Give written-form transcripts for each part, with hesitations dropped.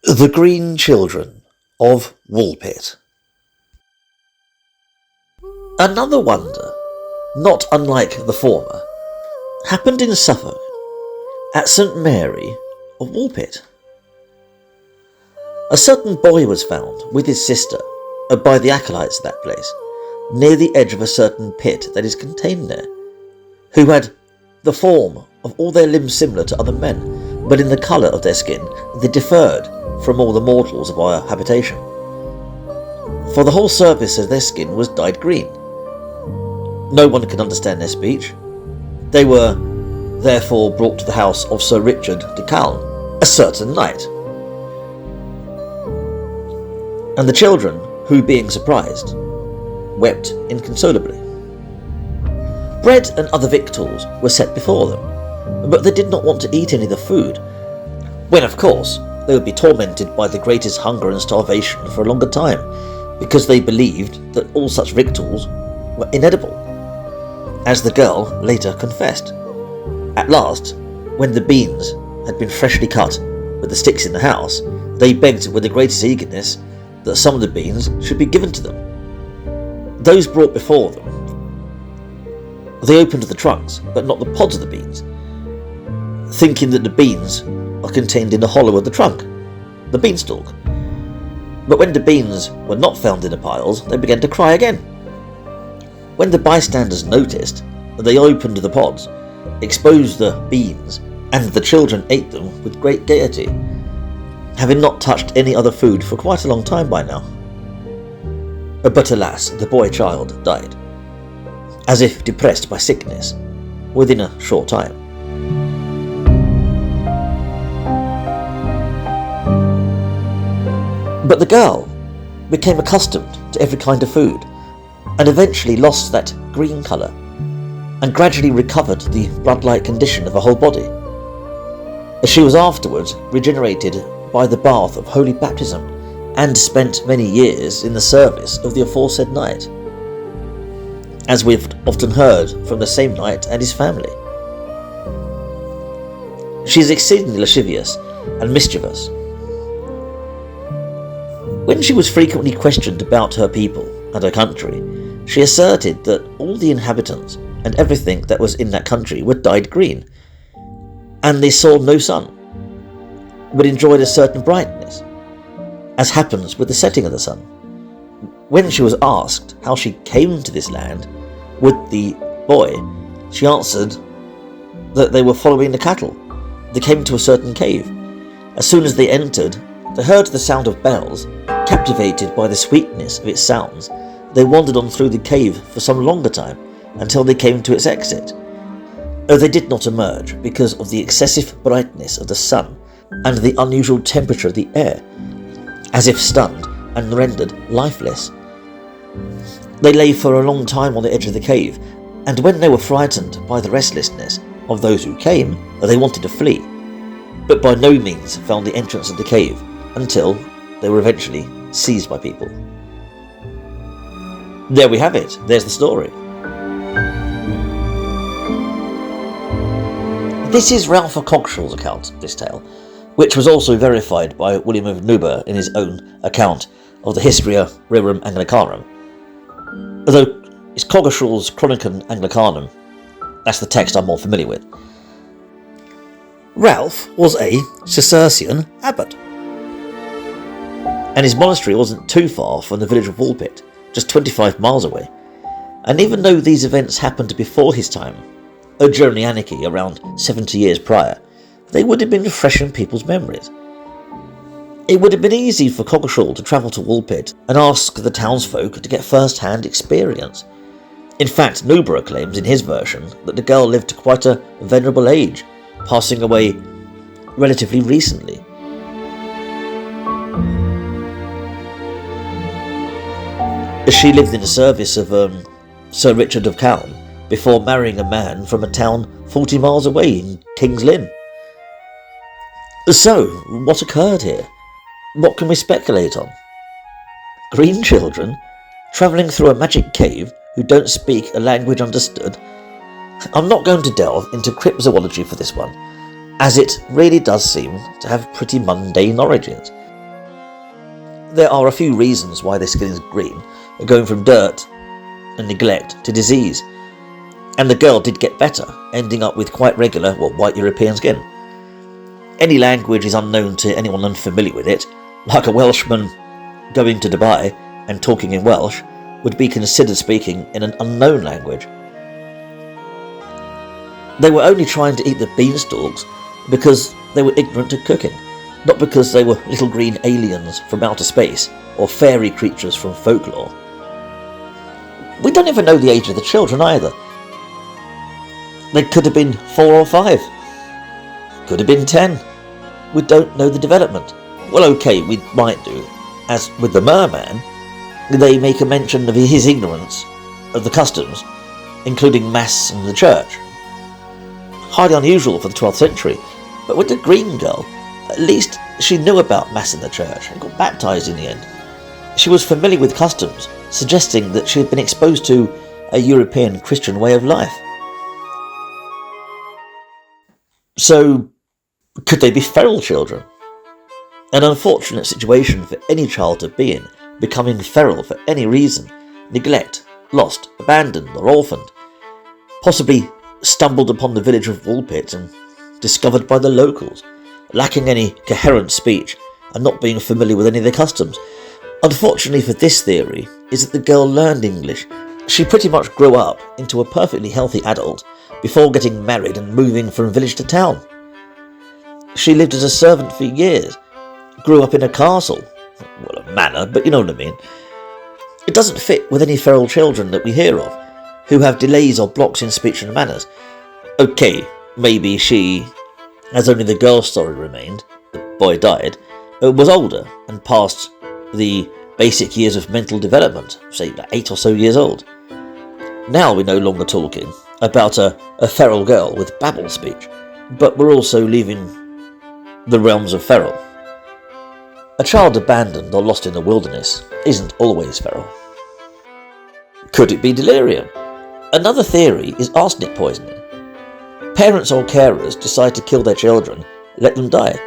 The Green Children of Woolpit. Another wonder, not unlike the former, happened in Suffolk, at St Mary of Woolpit. A certain boy was found with his sister by the acolytes of that place, near the edge of a certain pit that is contained there, who had the form of all their limbs similar to other men, but in the colour of their skin they differed from all the mortals of our habitation. For the whole surface of their skin was dyed green. No one could understand their speech. They were therefore brought to the house of Sir Richard de Calne a certain night. And the children, who being surprised, wept inconsolably. Bread and other victuals were set before them, but they did not want to eat any of the food, when of course they would be tormented by the greatest hunger and starvation for a longer time, because they believed that all such victuals were inedible, as the girl later confessed. At last, when the beans had been freshly cut with the sticks in the house, they begged with the greatest eagerness that some of the beans should be given to them. Those brought before them, they opened the trunks, but not the pods of the beans, thinking that the beans are contained in the hollow of the trunk, the beanstalk. But when the beans were not found in the piles, they began to cry again. When the bystanders noticed, they opened the pods, exposed the beans, and the children ate them with great gaiety, having not touched any other food for quite a long time by now. But alas, the boy child died, as if depressed by sickness, within a short time. But the girl became accustomed to every kind of food, and eventually lost that green colour, and gradually recovered the blood-like condition of her whole body. She was afterwards regenerated by the bath of holy baptism, and spent many years in the service of the aforesaid knight, as we've often heard from the same knight and his family. She is exceedingly lascivious and mischievous. When she was frequently questioned about her people and her country, she asserted that all the inhabitants and everything that was in that country were dyed green, and they saw no sun, but enjoyed a certain brightness, as happens with the setting of the sun. When she was asked how she came to this land with the boy, she answered that they were following the cattle. They came to a certain cave. As soon as they entered, they heard the sound of bells. Captivated by the sweetness of its sounds, they wandered on through the cave for some longer time, until they came to its exit. They did not emerge because of the excessive brightness of the sun and the unusual temperature of the air, as if stunned and rendered lifeless. They lay for a long time on the edge of the cave, and when they were frightened by the restlessness of those who came, they wanted to flee, but by no means found the entrance of the cave, until they were eventually seized by people. There we have it. There's the story. This is Ralph of Coggeshall's account of this tale, which was also verified by William of Nuber in his own account of the Historia Rerum Anglicanum. Although it's Coggeshall's Chronicon Anglicanum, that's the text I'm more familiar with. Ralph was a Cistercian abbot, and his monastery wasn't too far from the village of Woolpit, just 25 miles away. And even though these events happened before his time, during the anarchy around 70 years prior, they would have been fresh in people's memories. It would have been easy for Coggeshall to travel to Woolpit and ask the townsfolk to get first-hand experience. In fact, Newborough claims in his version that the girl lived to quite a venerable age, passing away relatively recently. She lived in the service of Sir Richard of Calne before marrying a man from a town 40 miles away in King's Lynn. So, what occurred here? What can we speculate on? Green children travelling through a magic cave who don't speak a language understood? I'm not going to delve into cryptozoology for this one, as it really does seem to have pretty mundane origins. There are a few reasons why their skin is green, going from dirt and neglect to disease. And the girl did get better, ending up with quite regular, white European skin. Any language is unknown to anyone unfamiliar with it, like a Welshman going to Dubai and talking in Welsh would be considered speaking in an unknown language. They were only trying to eat the beanstalks because they were ignorant to cooking, not because they were little green aliens from outer space or fairy creatures from folklore. We don't even know the age of the children either. They could have been 4 or 5. Could have been 10. We don't know the development. Well, okay, we might do. As with the merman, they make a mention of his ignorance of the customs, including Mass and the church. Highly unusual for the 12th century, but with the green girl, at least she knew about Mass in the church and got baptised in the end. She was familiar with customs, suggesting that she had been exposed to a European Christian way of life. So, could they be feral children? An unfortunate situation for any child to be in, becoming feral for any reason, neglect, lost, abandoned or orphaned, possibly stumbled upon the village of Woolpit and discovered by the locals, lacking any coherent speech and not being familiar with any of their customs. Unfortunately for this theory is that the girl learned English. She pretty much grew up into a perfectly healthy adult before getting married and moving from village to town. She lived as a servant for years, grew up in a castle, well, a manor, but you know what I mean. It doesn't fit with any feral children that we hear of, who have delays or blocks in speech and manners. Okay, maybe she, as only the girl's story remained, the boy died, was older and past the basic years of mental development, say 8 or so years old. Now we're no longer talking about a feral girl with babble speech, but we're also leaving the realms of feral. A child abandoned or lost in the wilderness isn't always feral. Could it be delirium? Another theory is arsenic poisoning. Parents or carers decide to kill their children, let them die.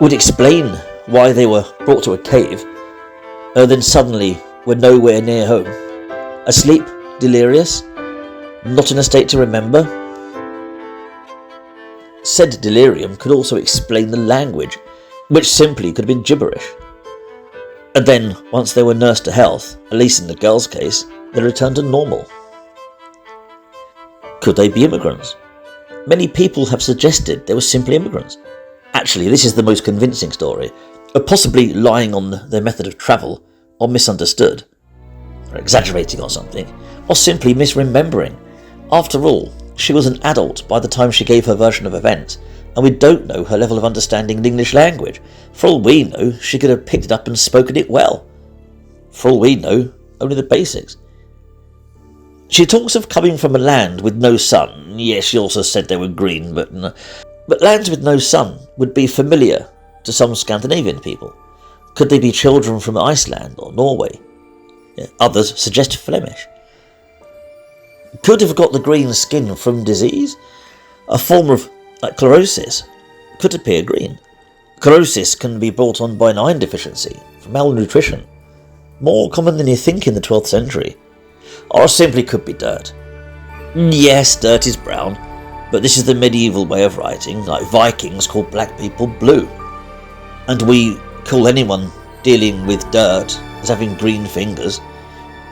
Would explain why they were brought to a cave, then suddenly were nowhere near home. Asleep, delirious, not in a state to remember. Said delirium could also explain the language, which simply could have been gibberish. And then, once they were nursed to health, at least in the girl's case, they returned to normal. Could they be immigrants? Many people have suggested they were simply immigrants. Actually, this is the most convincing story, possibly lying on their method of travel, or misunderstood, or exaggerating or something, or simply misremembering. After all, she was an adult by the time she gave her version of events, and we don't know her level of understanding the English language. For all we know, she could have picked it up and spoken it well. For all we know, only the basics. She talks of coming from a land with no sun. Yes, she also said they were green, but lands with no sun would be familiar to some Scandinavian people. Could they be children from Iceland or Norway? Others suggest Flemish. Could have got the green skin from disease. A form of chlorosis could appear green. Chlorosis can be brought on by an iron deficiency from malnutrition, more common than you think in the 12th century. Or simply could be dirt. Yes, dirt is brown, but this is the medieval way of writing, like Vikings called black people blue. And we call anyone dealing with dirt as having green fingers.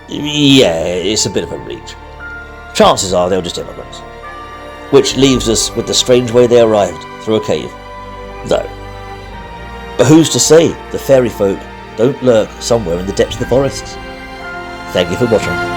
Yeah, it's a bit of a reach. Chances are they were just immigrants. Which leaves us with the strange way they arrived through a cave, though. But who's to say the fairy folk don't lurk somewhere in the depths of the forests? Thank you for watching.